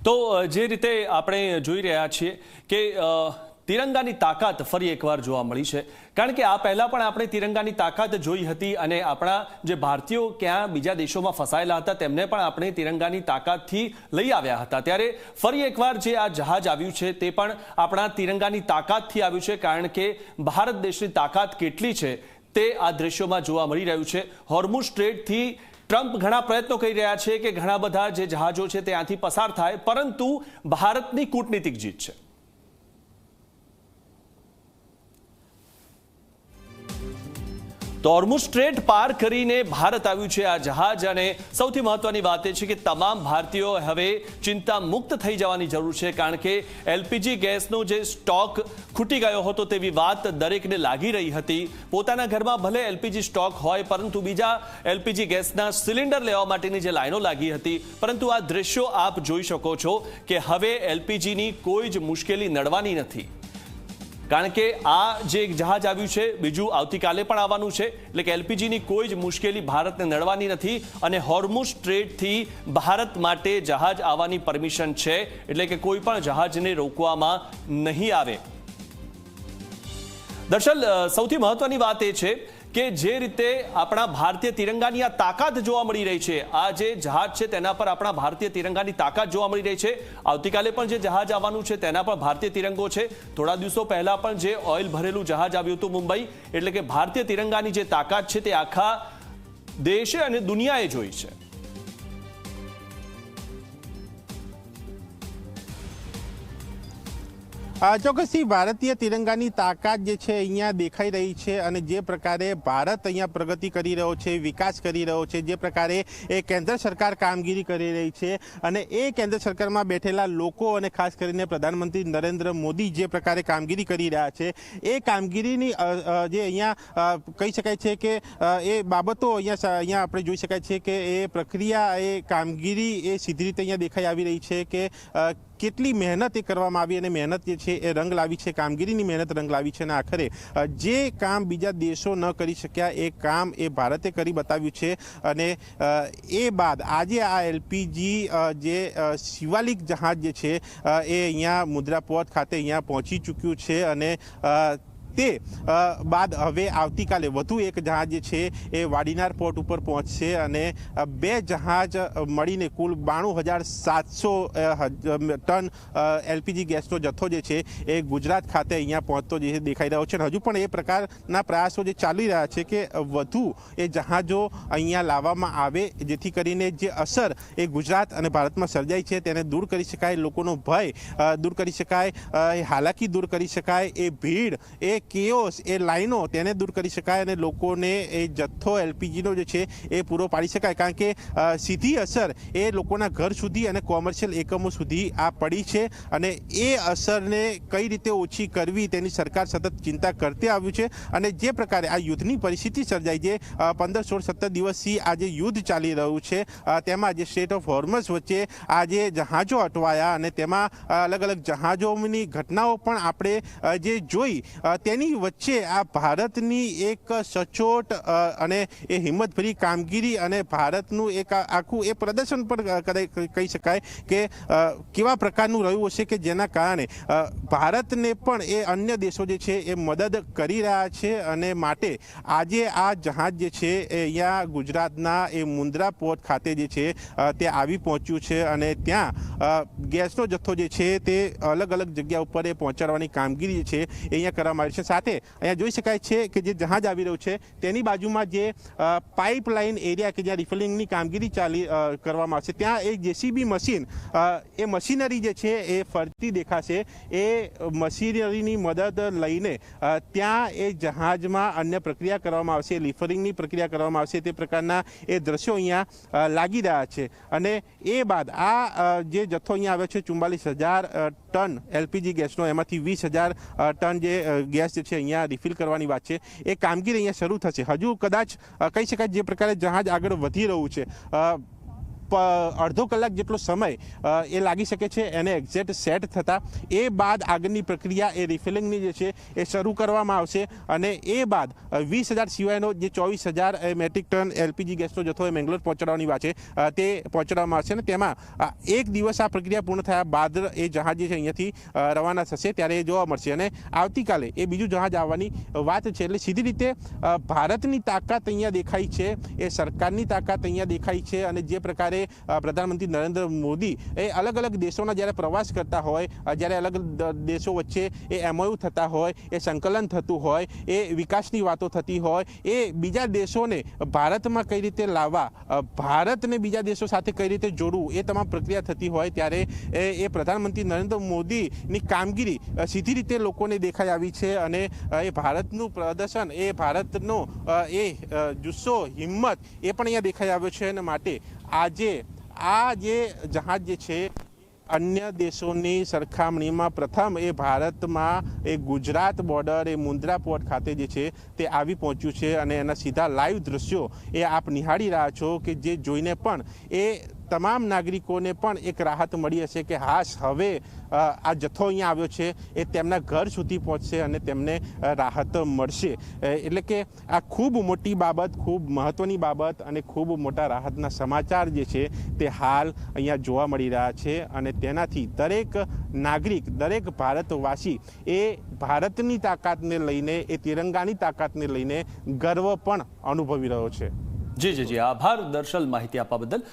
તો જે રીતે આપણે જોઈ રહ્યા છીએ કે તિરંગાની તાકાત ફરી એકવાર જોવા મળી છે, કારણ કે આ પહેલા પણ આપણે તિરંગાની તાકાત જોઈ હતી અને આપણા જે ભારતીયો ક્યાં બીજા દેશોમાં ફસાયેલા હતા તેમને પણ આપણે તિરંગાની તાકાતથી લઈ આવ્યા હતા। ત્યારે ફરી એકવાર જે આ જહાજ આવ્યું છે તે પણ આપણા તિરંગાની તાકાતથી આવ્યું છે, કારણ કે ભારત દેશની તાકાત કેટલી છે તે આ દ્રશ્યોમાં જોવા મળી રહ્યું છે। હોર્મુઝ સ્ટ્રેટથી ટ્રમ્પ ઘણા પ્રયત્નો કરી રહ્યા છે કે ઘણા બધા જે જહાજો છે ત્યાંથી પસાર થાય, પરંતુ ભારતની કૂટનીતિક જીત છે। તો હોર્મુઝ સ્ટ્રેટ પાર કરીને ભારત આવ્યું છે આ જહાજ, અને સૌથી મહત્વની વાત એ છે કે તમામ ભારતીયો હવે ચિંતા મુક્ત થઈ જવાની જરૂર છે, કારણ કે એલપીજી ગેસનો જે સ્ટોક ખૂટી ગયો હતો તેવી વાત દરેકને લાગી રહી હતી। પોતાના ઘરમાં ભલે એલપીજી સ્ટોક હોય, પરંતુ બીજા એલપીજી ગેસના સિલિન્ડર લેવા માટેની જે લાઈનો લાગી હતી, પરંતુ આ દ્રશ્યો આપ જોઈ શકો છો કે હવે એલપીજીની કોઈ જ મુશ્કેલી નડવાની નથી, કારણ કે આ જે જહાજ આવ્યું છે બીજું આવતીકાલે પણ આવવાનું છે, એટલે કે એલપીજીની કોઈ જ મુશ્કેલી ભારતને નડવાની નથી અને હોર્મુઝ સ્ટ્રેટથી ભારત માટે જહાજ આવવાની પરમિશન છે, એટલે કે કોઈ પણ જહાજને રોકવામાં નહીં આવે। દર્શલ, સૌથી મહત્વની વાત એ છે કે જે રીતે આપણા ભારતીય તિરંગાની આ તાકાત જોવા મળી રહી છે, આ જે જહાજ છે તેના પર આપણા ભારતીય તિરંગાની તાકાત જોવા મળી રહી છે। આવતીકાલે પણ જે જહાજ આવવાનું છે તેના પર ભારતીય તિરંગો છે। થોડા દિવસો પહેલા પણ જે ઓઇલ ભરેલું જહાજ આવ્યું હતું મુંબઈ, એટલે કે ભારતીય તિરંગાની જે તાકાત છે તે આખા દેશે અને દુનિયાએ જોઈ છે। ચોક્કસથી ભારતીય તિરંગાની તાકાત જે છે અહીંયા દેખાઈ રહી છે, અને જે પ્રકારે ભારત અહીંયા પ્રગતિ કરી રહ્યો છે, વિકાસ કરી રહ્યો છે, જે પ્રકારે એ કેન્દ્ર સરકાર કામગીરી કરી રહી છે, અને એ કેન્દ્ર સરકારમાં બેઠેલા લોકો અને ખાસ કરીને પ્રધાનમંત્રી નરેન્દ્ર મોદી જે પ્રકારે કામગીરી કરી રહ્યા છે, એ કામગીરીની જે અહીંયા કહી શકાય છે કે એ બાબતો અહીંયા આપણે જોઈ શકાય છે કે એ પ્રક્રિયા, એ કામગીરી એ સીધી રીતે અહીંયા દેખાઈ આવી રહી છે કે કેટલી મહેનત એ કરવામાં આવી, અને મહેનત જે છે એ રંગ લાવી છે, કામગીરીની મહેનત રંગ લાવી છે, અને આખરે જે કામ બીજા દેશો ન કરી શક્યા એ કામ એ ભારતે કરી બતાવ્યું છે। અને એ બાદ આજે આ એલપીજી જે શિવાલિક જહાજ જે છે એ અહીંયા મુન્દ્રા પોર્ટ ખાતે અહીંયા પહોંચી ચૂક્યું છે, અને તે બાદ હવે આવતીકાલે વધુ એક જહાજ જે છે એ વાડીનાર પોર્ટ ઉપર પહોંચશે, અને બે જહાજ મળીને કુલ 92,700 ટન એલપીજી ગેસનો જથ્થો જે છે એ ગુજરાત ખાતે અહીંયા પહોંચતો જે દેખાઈ રહ્યો છે। હજુ પણ એ પ્રકારના પ્રયાસો જે ચાલી રહ્યા છે કે વધુ એ જહાજો અહીંયા લાવવામાં આવે, જેથી કરીને જે અસર એ ગુજરાત અને ભારતમાં સર્જાઈ છે તેને દૂર કરી શકાય, લોકોનો ભય દૂર કરી શકાય, એ હાલાકી દૂર કરી શકાય, એ ભીડ, એ કેઓસ, એ લાઈનો તેને દૂર કરી શકાય, અને લોકોને એ જથ્થો એલપીજીનો જે છે એ પૂરો પાડી શકાય, કારણ કે સીધી અસર એ લોકોના ઘર સુધી અને કોમર્શિયલ એકમો સુધી આ પડી છે, અને એ અસરને કઈ રીતે ઓછી કરવી તેની સરકાર સતત ચિંતા કરતી આવ્યું છે। અને જે પ્રકારે આ યુદ્ધની પરિસ્થિતિ સર્જાઈ, જે 15, 16, 17 દિવસથી આ જે યુદ્ધ ચાલી રહ્યું છે, તેમાં જે સ્ટ્રેટ ઓફ હોર્મઝ વચ્ચે આ જે જહાજો અટવાયા, અને તેમાં અલગ અલગ જહાજોની ઘટનાઓ પણ આપણે જે જોઈ, તેની વચ્ચે આ ભારતની એક સચોટ અને એ હિંમતભરી કામગીરી, અને ભારતનું એક આખું એ પ્રદર્શન પણ કહી શકાય કે કેવા પ્રકારનું રહ્યું હશે, કે જેના કારણે ભારતને પણ એ અન્ય દેશો જે છે એ મદદ કરી રહ્યા છે। અને માટે આજે આ જહાજ જે છે એ અહીંયા ગુજરાતના એ મુન્દ્રા પોર્ટ ખાતે જે છે તે આવી પહોંચ્યું છે, અને ત્યાં ગેસનો જથ્થો જે છે તે અલગ અલગ જગ્યા ઉપર એ પહોંચાડવાની કામગીરી જે છે એ અહીંયા કરવામાં આવી છે। સાથે અહીંયા જોઈ શકાય છે કે જે જહાજ આવી રહ્યું છે તેની બાજુમાં જે પાઇપલાઇન એરિયા કે જ્યાં રિફિલિંગની કામગીરી કરવામાં આવશે, ત્યાં એક જેસીબી મશીન, એ મશીનરી જે છે એ ફરતી દેખાશે। એ મશીનરીની મદદ લઈને ત્યાં એ જહાજમાં અન્ય પ્રક્રિયા કરવામાં આવશે, લિફરિંગની પ્રક્રિયા કરવામાં આવશે, તે પ્રકારના એ દ્રશ્યો અહીંયા લાગી રહ્યા છે। અને એ બાદ આ જે જથ્થો અહીંયા આવ્યો છે 44,000 ટન એલપીજી ગેસનો, એમાંથી 20,000 ટન જે ગેસ જે છે અહીંયા રિફિલ કરવાની વાત છે, એ કામગીરી અહીંયા શરૂ થશે। હજુ કદાચ કહી શકાય જે પ્રકારે જહાજ આગળ વધી રહ્યું છે, અડધો કલાક જેટલો સમય એ લાગી શકે છે એને એક્ઝેક્ટ સેટ થતાં. એ બાદ આગળની પ્રક્રિયા એ રિફિલિંગની જે છે એ શરૂ કરવામાં આવશે અને એ બાદ 20,000 સિવાયનો જે 24,000 મેટ્રિક ટન એલપીજી ગેસનો જથ્થો એ મેંગ્લોર પહોંચાડવાની વાત છે તે પહોંચાડવામાં આવશે અને તેમાં એક દિવસ આ પ્રક્રિયા પૂર્ણ થયા બાદ એ જહાજ જે છે અહીંયાથી રવાના થશે ત્યારે એ જોવા મળશે અને આવતીકાલે એ બીજું જહાજ આવવાની વાત છે. એટલે સીધી રીતે ભારતની તાકાત અહીંયા દેખાય છે, એ સરકારની તાકાત અહીંયા દેખાય છે અને જે પ્રકારે પ્રધાનમંત્રી નરેન્દ્ર મોદી એ અલગ અલગ દેશોના જ્યારે પ્રવાસ કરતા હોય, જ્યારે અલગ દેશો વચ્ચે એ એમઓયુ થતા હોય, એ સંકલન થતું હોય, એ વિકાસની વાતો થતી હોય, એ બીજા દેશોને ભારતમાં કઈ રીતે લાવવા, ભારતને બીજા દેશો સાથે કઈ રીતે જોડવું, એ તમામ પ્રક્રિયા થતી હોય ત્યારે એ પ્રધાનમંત્રી નરેન્દ્ર મોદીની કામગીરી સીધી રીતે લોકોને દેખાઈ આવી છે અને એ ભારતનું પ્રદર્શન, એ ભારતનો એ જુસ્સો, હિંમત એ પણ અહીંયા દેખાઈ આવ્યો છે અને માટે આજે આ જે જહાજ જે છે અન્ય દેશોની સરખામણીમાં પ્રથમ એ ભારતમાં એ ગુજરાત બોર્ડર એ મુન્દ્રા પોર્ટ ખાતે જે છે તે આવી પહોંચ્યું છે અને એના સીધા લાઈવ દ્રશ્યો એ આપ નિહાળી રહ્યા છો કે જે જોઈને પણ એ તમામ નાગરિકોને પણ એક રાહત મળી હશે કે હાશ હવે આ જથ્થો અહીંયા આવ્યો છે એ તેમના ઘર સુધી પહોંચશે અને તેમને રાહત મળશે. એટલે કે આ ખૂબ મોટી બાબત, ખૂબ મહત્ત્વની બાબત અને ખૂબ મોટા રાહતના સમાચાર જે છે તે હાલ અહીંયા જોવા મળી રહ્યા છે અને તેનાથી દરેક નાગરિક, દરેક ભારતવાસી એ ભારતની તાકાતને લઈને, એ તિરંગાની તાકાતને લઈને ગર્વ પણ અનુભવી રહ્યો છે. જી આભાર દર્શલ માહિતી આપવા બદલ.